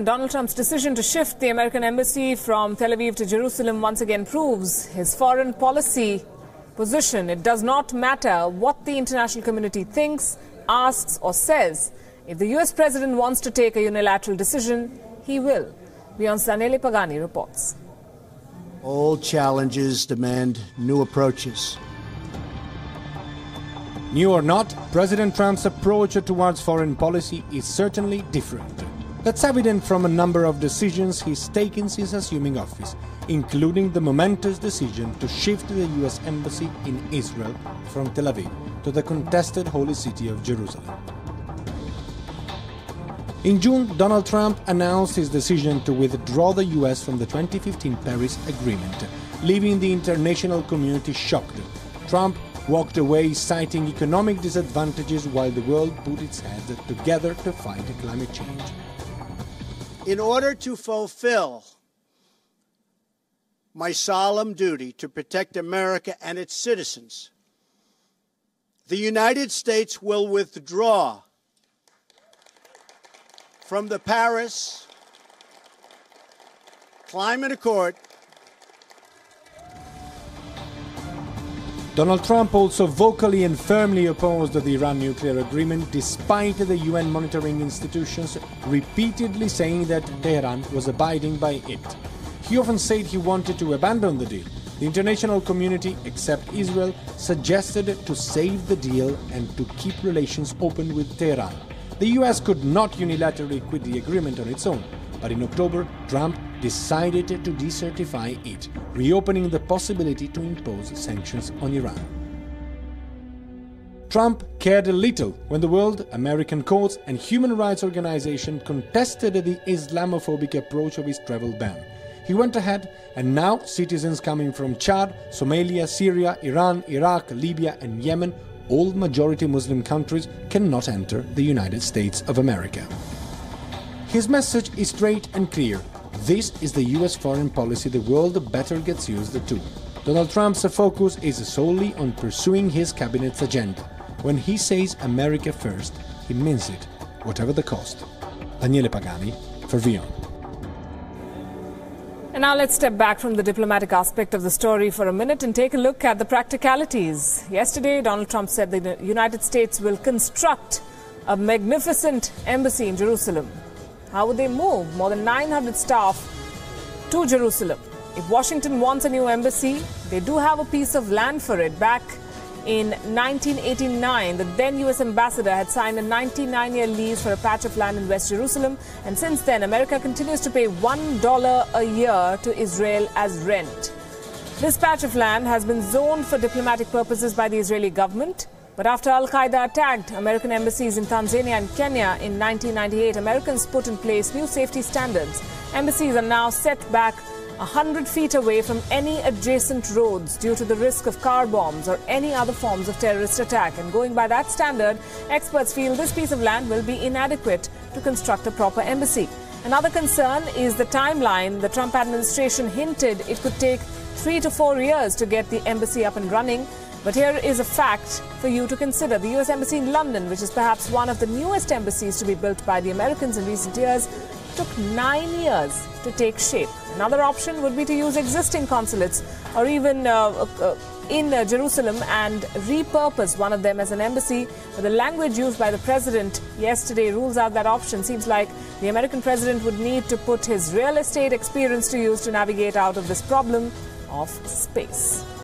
Donald Trump's decision to shift the American embassy from Tel Aviv to Jerusalem once again proves his foreign policy position. It does not matter what the international community thinks, asks or says. If the US president wants to take a unilateral decision, he will. WION's Daniele Pagani reports. Old challenges demand new approaches. New or not, President Trump's approach towards foreign policy is certainly different. That's evident from a number of decisions he's taken since assuming office, including the momentous decision to shift the US Embassy in Israel from Tel Aviv to the contested holy city of Jerusalem. In June, Donald Trump announced his decision to withdraw the US from the 2015 Paris Agreement, leaving the international community shocked. Trump walked away citing economic disadvantages while the world put its head together to fight climate change. In order to fulfill my solemn duty to protect America and its citizens, the United States will withdraw from the Paris Climate Accord. Donald Trump also vocally and firmly opposed the Iran nuclear agreement, despite the UN monitoring institutions repeatedly saying that Tehran was abiding by it. He often said he wanted to abandon the deal. The international community, except Israel, suggested to save the deal and to keep relations open with Tehran. The US could not unilaterally quit the agreement on its own, but in October, Trump decided to decertify it, reopening the possibility to impose sanctions on Iran. Trump cared little when the world, American courts and human rights organizations contested the Islamophobic approach of his travel ban. He went ahead, and now citizens coming from Chad, Somalia, Syria, Iran, Iraq, Libya and Yemen, all majority Muslim countries, cannot enter the United States of America. His message is straight and clear. This is the US foreign policy the world better gets used to. Donald Trump's focus is solely on pursuing his cabinet's agenda. When he says America first, he means it, whatever the cost. Daniele Pagani for WION. And now let's step back from the diplomatic aspect of the story for a minute and take a look at the practicalities. Yesterday, Donald Trump said the United States will construct a magnificent embassy in Jerusalem. How would they move more than 900 staff to Jerusalem? If Washington wants a new embassy, they do have a piece of land for it. Back in 1989, the then US ambassador had signed a 99-year lease for a patch of land in West Jerusalem. And since then, America continues to pay $1 a year to Israel as rent. This patch of land has been zoned for diplomatic purposes by the Israeli government. But after Al-Qaeda attacked American embassies in Tanzania and Kenya in 1998, Americans put in place new safety standards. Embassies are now set back 100 feet away from any adjacent roads due to the risk of car bombs or any other forms of terrorist attack. And going by that standard, experts feel this piece of land will be inadequate to construct a proper embassy. Another concern is the timeline. The Trump administration hinted it could take 3 to 4 years to get the embassy up and running. But here is a fact for you to consider. The US Embassy in London, which is perhaps one of the newest embassies to be built by the Americans in recent years, took 9 years to take shape. Another option would be to use existing consulates or even in Jerusalem and repurpose one of them as an embassy. But the language used by the president yesterday rules out that option. Seems like the American president would need to put his real estate experience to use to navigate out of this problem of space.